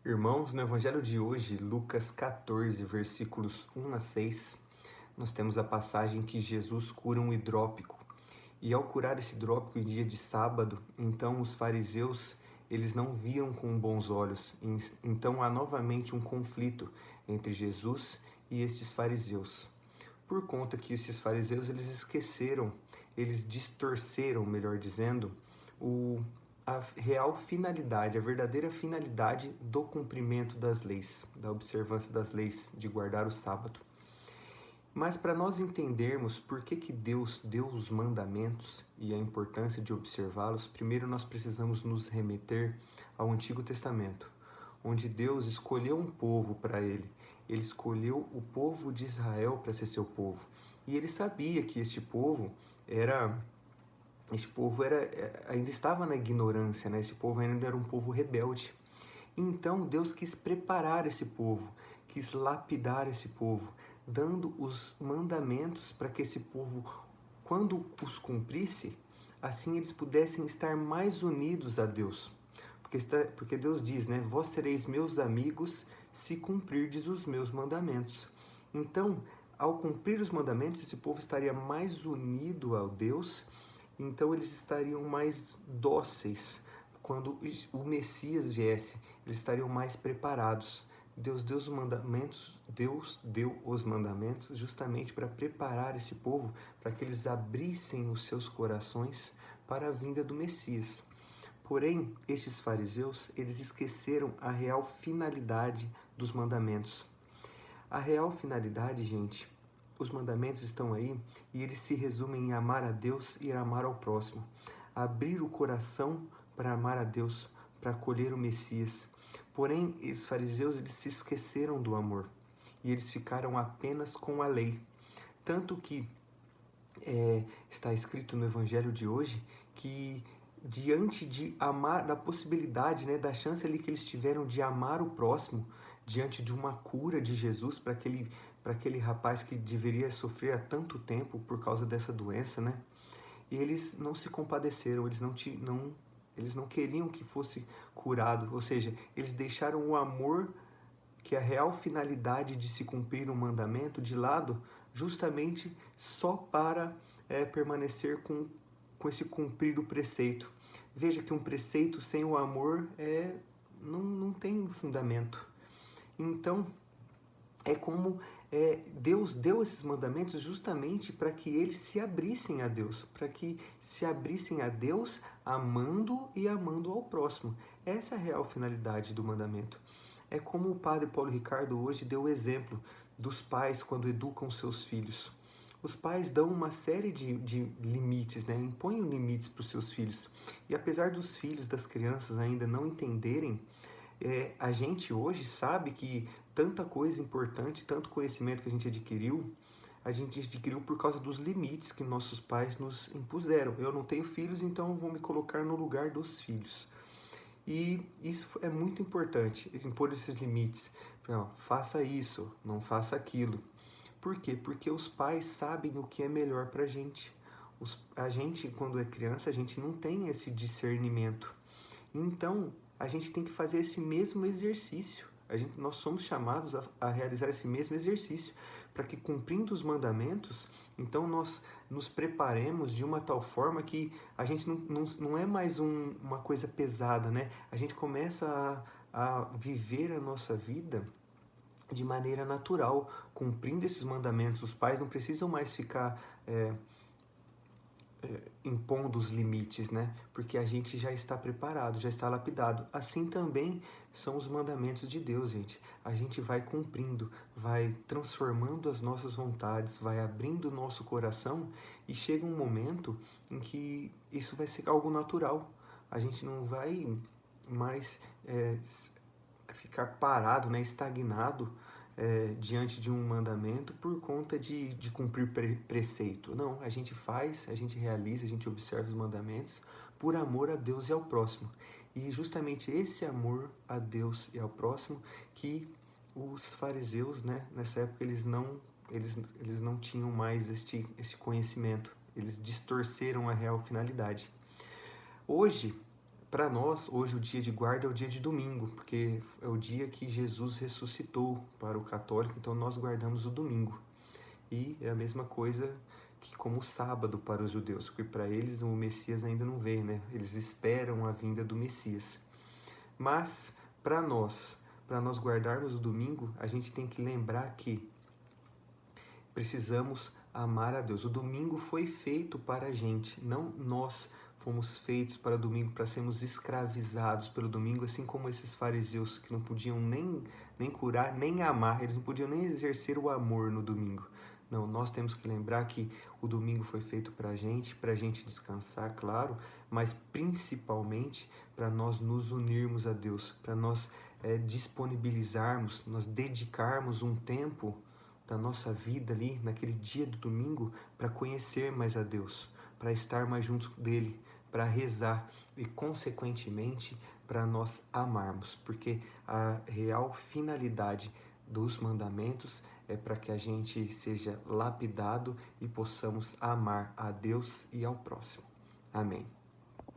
Irmãos, no Evangelho de hoje, Lucas 14, versículos 1 a 6, nós temos a passagem que Jesus cura um hidrópico. E ao curar esse hidrópico em dia de sábado, então os fariseus, eles não viam com bons olhos. Então há novamente um conflito entre Jesus e esses fariseus. Por conta que esses fariseus, eles esqueceram, eles distorceram, melhor dizendo, a real finalidade, a verdadeira finalidade do cumprimento das leis, da observância das leis, de guardar o sábado. Mas para nós entendermos por que Deus deu os mandamentos e a importância de observá-los, primeiro nós precisamos nos remeter ao Antigo Testamento, onde Deus escolheu um povo para ele. Ele escolheu o povo de Israel para ser seu povo. E ele sabia que este povo ainda estava na ignorância, né? Esse povo ainda era um povo rebelde. Então Deus quis preparar esse povo, quis lapidar esse povo, dando os mandamentos para que esse povo, quando os cumprisse, assim eles pudessem estar mais unidos a Deus. Porque Deus diz, né? Vós sereis meus amigos se cumprirdes os meus mandamentos. Então, ao cumprir os mandamentos, esse povo estaria mais unido a Deus. Então eles estariam mais dóceis quando o Messias viesse, eles estariam mais preparados. Deus deu os mandamentos justamente para preparar esse povo, para que eles abrissem os seus corações para a vinda do Messias. Porém, estes fariseus, eles esqueceram a real finalidade dos mandamentos. A real finalidade, gente, os mandamentos estão aí e eles se resumem em amar a Deus e amar ao próximo. Abrir o coração para amar a Deus, para acolher o Messias. Porém, os fariseus, eles se esqueceram do amor e eles ficaram apenas com a lei. Tanto que está escrito no Evangelho de hoje que diante de amar, da possibilidade, né, da chance ali que eles tiveram de amar o próximo, diante de uma cura de Jesus para aquele rapaz que deveria sofrer há tanto tempo por causa dessa doença, né? E eles não se compadeceram, eles não queriam que fosse curado, ou seja, eles deixaram o amor, que é a real finalidade de se cumprir um mandamento, de lado, justamente só para permanecer com esse cumprir o preceito. Veja que um preceito sem o amor não tem fundamento. Então, é como Deus deu esses mandamentos justamente para que eles se abrissem a Deus, para que se abrissem a Deus amando e amando ao próximo. Essa é a real finalidade do mandamento. É como o padre Paulo Ricardo hoje deu o exemplo dos pais quando educam seus filhos. Os pais dão uma série de limites, né? Impõem limites para os seus filhos. E apesar dos filhos, das crianças ainda não entenderem, a gente hoje sabe que tanta coisa importante, tanto conhecimento que a gente adquiriu por causa dos limites que nossos pais nos impuseram. Eu não tenho filhos, então eu vou me colocar no lugar dos filhos. E isso é muito importante, impor esses limites. Faça isso, não faça aquilo. Por quê? Porque os pais sabem o que é melhor pra gente. A gente, quando é criança, a gente não tem esse discernimento. Então, a gente tem que fazer esse mesmo exercício. Nós somos chamados a realizar esse mesmo exercício, para que, cumprindo os mandamentos, então nós nos preparemos de uma tal forma que a gente não é mais uma coisa pesada, né? A gente começa a viver a nossa vida de maneira natural, cumprindo esses mandamentos. Os pais não precisam mais ficar impondo os limites, né? Porque a gente já está preparado, já está lapidado. Assim também são os mandamentos de Deus, gente. A gente vai cumprindo, vai transformando as nossas vontades, vai abrindo o nosso coração e chega um momento em que isso vai ser algo natural. A gente não vai mais ficar parado, né, estagnado diante de um mandamento por conta de cumprir preceito. Não, a gente faz, a gente realiza, a gente observa os mandamentos por amor a Deus e ao próximo. E justamente esse amor a Deus e ao próximo que os fariseus, né, nessa época, eles não tinham mais este conhecimento. Eles distorceram a real finalidade. Hoje, Para nós, hoje o dia de guarda é o dia de domingo, porque é o dia que Jesus ressuscitou para o católico, então nós guardamos o domingo. E é a mesma coisa que como o sábado para os judeus, porque para eles o Messias ainda não veio, né? Eles esperam a vinda do Messias. Mas para nós guardarmos o domingo, a gente tem que lembrar que precisamos amar a Deus. O domingo foi feito para a gente, não nós fomos feitos para o domingo, para sermos escravizados pelo domingo, assim como esses fariseus que não podiam nem curar, nem amar, eles não podiam nem exercer o amor no domingo. Não, nós temos que lembrar que o domingo foi feito para a gente descansar, claro, mas principalmente para nós nos unirmos a Deus, para nós disponibilizarmos, nós dedicarmos um tempo da nossa vida ali, naquele dia do domingo, para conhecer mais a Deus, para estar mais junto dele, para rezar e, consequentemente, para nós amarmos, porque a real finalidade dos mandamentos é para que a gente seja lapidado e possamos amar a Deus e ao próximo. Amém.